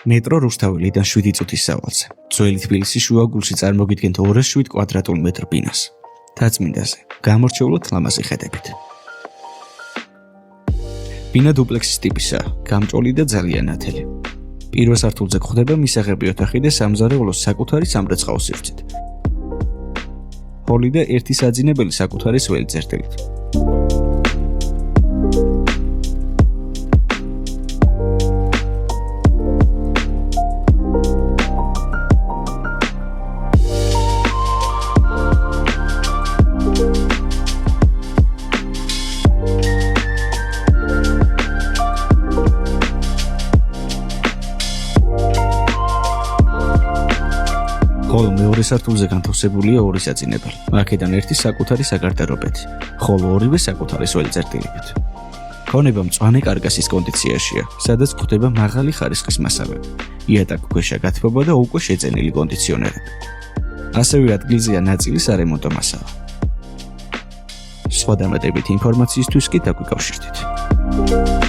მეტრო რუსთაველიდან 7 წუთის სავალზე. ძველი თბილისის შუაგულში წარმოგიდგენთ 207 კვადრატულ მეტრ ბინას. დაწმინდაზე გამორჩეულად ლამაზი ხედებით. ბინა დუპლექსის ტიპისაა, გამჭოლი და ძალიან ნათელი. პირველ სართულზე გვხვდება მისაღები ოთახი და სამზარეულოს საკუთარი სამრეცხაო სივრცით. ჰოლი და ერთი საძინებელი საკუთარი სველი წერტილით. ხოლო მეორე სართულზე განთავსებულია ორი საძინებელი. აქედან ერთი საკუთარი საგარდერობეთი, ხოლო ორივე საკუთარი სველი წერტილებით. ქონება მწვანე კარკასის კონდიციაშია, სადაც გვხვდება მაღალი ხარისხის მასალები, იატაკქვეშა გათბობა და უკვე შეძენილი კონდიციონერები. ასევე ადგილზეა ნაწილი სარემონტო მასალა. სხვა დამატებითი ინფორმაციისთვის კი დაგვიკავშირდით.